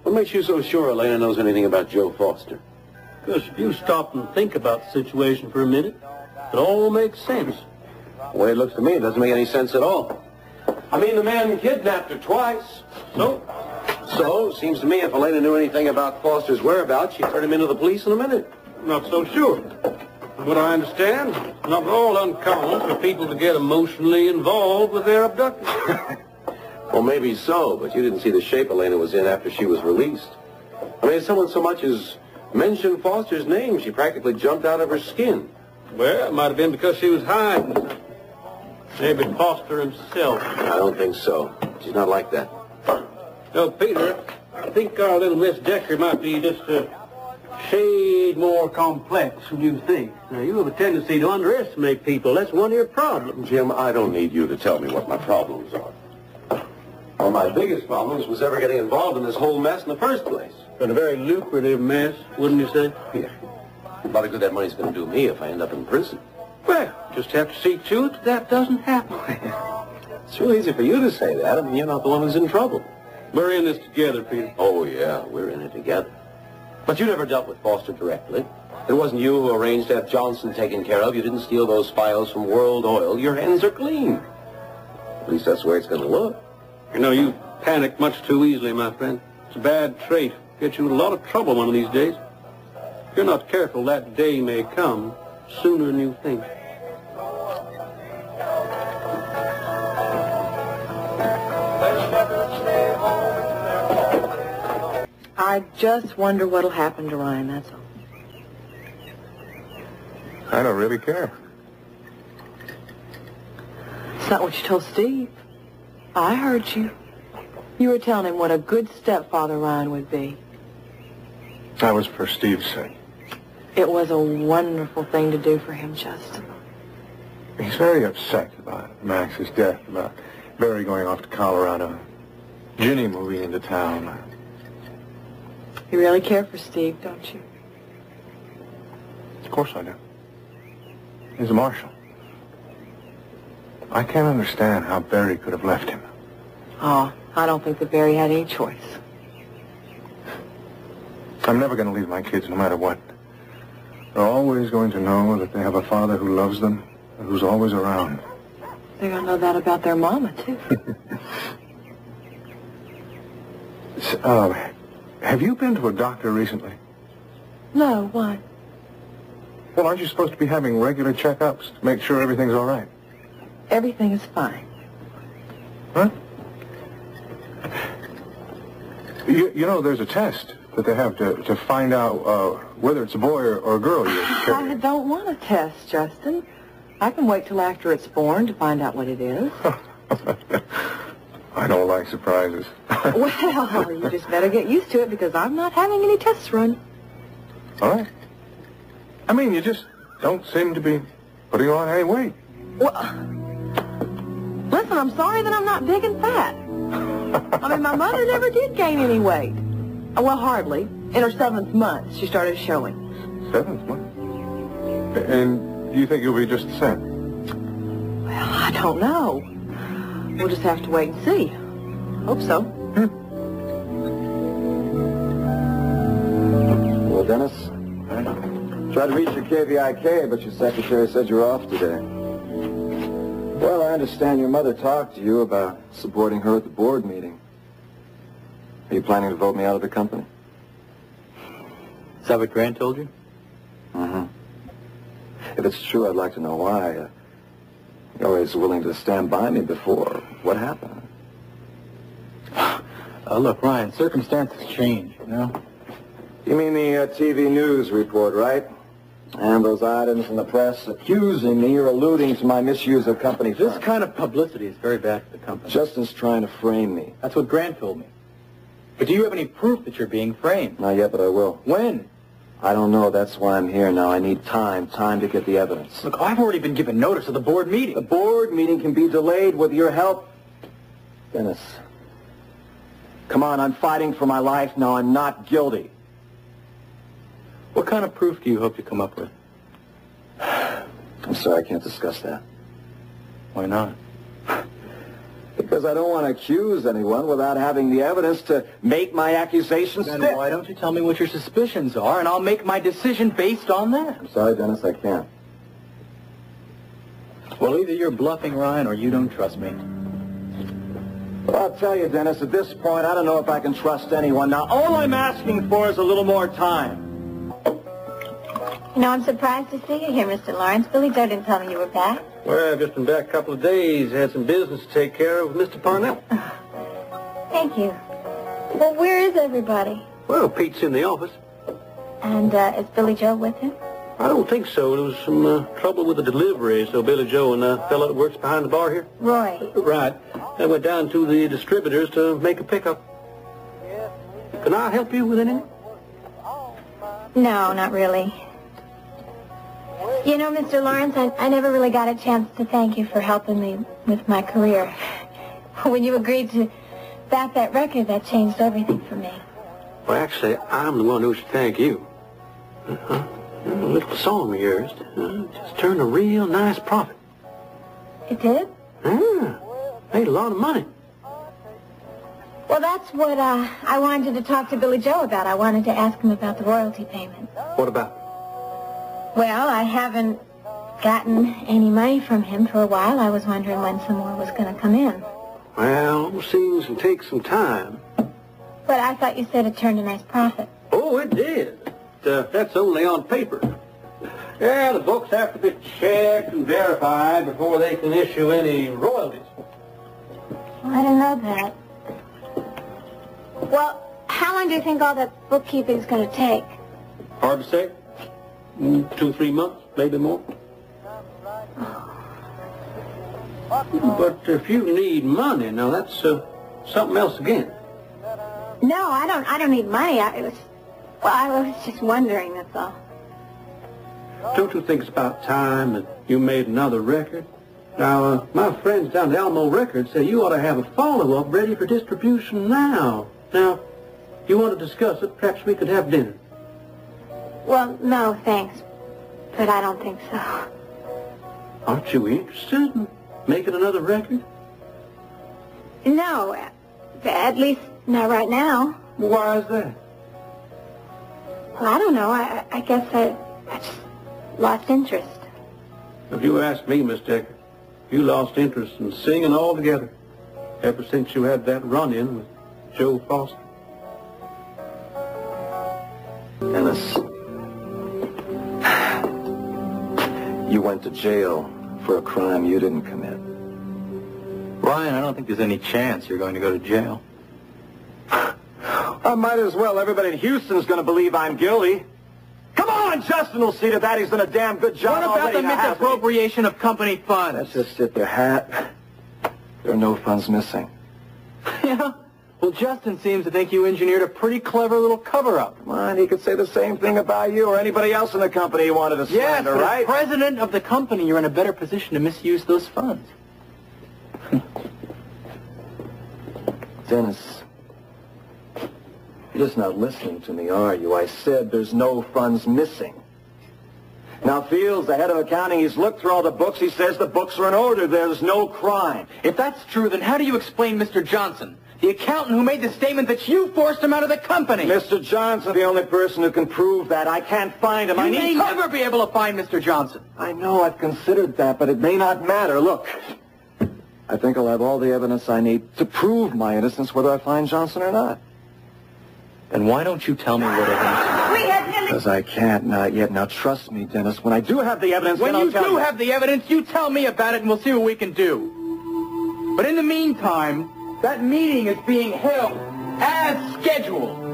What makes you so sure Elena knows anything about Joe Foster? Because if you stop and think about the situation for a minute, it all makes sense. The way it looks to me, it doesn't make any sense at all. I mean, the man kidnapped her twice. So, it seems to me if Elena knew anything about Foster's whereabouts, she'd turn him into the police in a minute. Not so sure. From what I understand, it's not at all uncommon for people to get emotionally involved with their abductors. Well, maybe so, but you didn't see the shape Elena was in after she was released. I mean, if someone so much as mentioned Foster's name, she practically jumped out of her skin. Well, it might have been because she was hiding. Maybe Foster himself. I don't think so. She's not like that. No, Peter, I think our little Miss Decker might be just a shade more complex than you think. Now, you have a tendency to underestimate people. That's one of your problems. Jim, I don't need you to tell me what my problems are. One of my biggest problems was ever getting involved in this whole mess in the first place. Been a very lucrative mess, wouldn't you say? Yeah. A lot of good that money's going to do me if I end up in prison. Well, just have to see to it that doesn't happen. It's real easy for you to say that. I mean, you're not the one who's in trouble. We're in this together, Peter. Oh, yeah, we're in it together. But you never dealt with Foster directly. It wasn't you who arranged to have Johnson taken care of. You didn't steal those files from World Oil. Your hands are clean. At least that's the way it's going to look. You know, you panic much too easily, my friend. It's a bad trait. Get you in a lot of trouble one of these days. If you're not careful, that day may come sooner than you think. I just wonder what'll happen to Ryan, that's all. I don't really care. It's not what you told Steve. I heard you. You were telling him what a good stepfather Ryan would be. That was for Steve's sake. It was a wonderful thing to do for him, Justin. He's very upset about Max's death, about Barry going off to Colorado, Ginny moving into town. You really care for Steve, don't you? Of course I do. He's a marshal. I can't understand how Barry could have left him. Oh, I don't think that Barry had any choice. I'm never going to leave my kids no matter what. They're always going to know that they have a father who loves them and who's always around. They're going to know that about their mama, too. Have you been to a doctor recently? No, why? Well, aren't you supposed to be having regular checkups to make sure everything's all right? Everything is fine. Huh? You know, there's a test that they have to find out whether it's a boy or a girl you're carrying. I don't want a test, Justin. I can wait till after it's born to find out what it is. I don't like surprises. Well, you just better get used to it because I'm not having any tests run. All right. I mean, you just don't seem to be putting on any weight. Well, listen, I'm sorry that I'm not big and fat. I mean, my mother never did gain any weight. Well, hardly. In her 7th month, she started showing. 7th month? And you think you'll be just the same? Well, I don't know. We'll just have to wait and see. Hope so. Well, Dennis, tried to reach your KVIK, but your secretary said you're off today. Well, I understand your mother talked to you about supporting her at the board meeting. Are you planning to vote me out of the company? Is that what Grant told you? Mm-hmm. If it's true, I'd like to know why. You're always willing to stand by me before. What happened? Look, Ryan, circumstances change, you know? You mean the TV news report, right? And those items in the press accusing me or alluding to my misuse of company funds. This kind of publicity is very bad for the company. Justin's trying to frame me. That's what Grant told me. But do you have any proof that you're being framed? Not yet, but I will. When? I don't know. That's why I'm here now. I need time to get the evidence. Look, I've already been given notice of the board meeting. The board meeting can be delayed with your help. Dennis, come on, I'm fighting for my life now. I'm not guilty. What kind of proof do you hope to come up with? I'm sorry, I can't discuss that. Why not? Because I don't want to accuse anyone without having the evidence to make my accusation Then stick. why don't you tell me what your suspicions are, and I'll make my decision based on that? I'm sorry, Dennis, I can't. Well, either you're bluffing, Ryan, or you don't trust me. Well, I'll tell you, Dennis, at this point, I don't know if I can trust anyone. Now, all I'm asking for is a little more time. You know, I'm surprised to see you here, Mr. Lawrence. Billy Joe didn't tell me you were back. Well, I've just been back a couple of days. Had some business to take care of with Mr. Parnell. Thank you. Well, where is everybody? Well, Pete's in the office. And is Billy Joe with him? I don't think so. There was some trouble with the delivery, so Billy Joe and the fellow that works behind the bar here. Roy. Right. I went down to the distributors to make a pickup. Can I help you with anything? No, not really. You know, Mr. Lawrence, I never really got a chance to thank you for helping me with my career. When you agreed to back that record, that changed everything for me. Well, actually, I'm the one who should thank you. A little song of yours just turned a real nice profit. It did? Yeah. Made a lot of money. Well, that's what I wanted to talk to Billy Joe about. I wanted to ask him about the royalty payment. What about? Well, I haven't gotten any money from him for a while. I was wondering when some more was going to come in. Well, those things can take some time. But I thought you said it turned a nice profit. Oh, it did. That's only on paper. Yeah, the books have to be checked and verified before they can issue any royalties. Well, I didn't know that. Well, how long do you think all that bookkeeping is going to take? Hard to say. 2, 3 months, maybe more. But if you need money, now that's something else again. No, I don't need money. I was just wondering, that's all. Don't you think it's about time that you made another record? Now, my friends down at Alamo Records say you ought to have a follow-up ready for distribution now. Now, you want to discuss it? Perhaps we could have dinner. Well, no, thanks. But I don't think so. Aren't you interested in making another record? No, at least not right now. Why is that? Well, I don't know. I guess I just lost interest. If you ask me, Miss Decker, you lost interest in singing altogether ever since you had that run-in with Joe Foster. Dennis, you went to jail for a crime you didn't commit. Ryan, I don't think there's any chance you're going to go to jail. I might as well. Everybody in Houston's going to believe I'm guilty. Come on, Justin will see to that. He's done a damn good job What about already. the misappropriation of company funds? Let's just sit there, Hat. There are no funds missing. Yeah? Well, Justin seems to think you engineered a pretty clever little cover-up. Come on, he could say the same thing about you or anybody else in the company he wanted to Yes, slander, but right? as president of the company, you're in a better position to misuse those funds. Dennis, you're just not listening to me, are you? I said there's no funds missing. Now, Fields, the head of accounting, he's looked through all the books. He says the books are in order. There's no crime. If that's true, then how do you explain Mr. Johnson, the accountant who made the statement that you forced him out of the company? Mr. Johnson's the only person who can prove that. I can't find him. You I may need never be able to find Mr. Johnson. I know, I've considered that, but it may not matter. Look, I think I'll have all the evidence I need to prove my innocence, whether I find Johnson or not. Then why don't you tell me what evidence? Because I can't, not yet. Now, trust me, Dennis, when I do have the evidence, When then I'll you tell do have the evidence, you tell me about it and we'll see what we can do. But in the meantime, that meeting is being held as scheduled.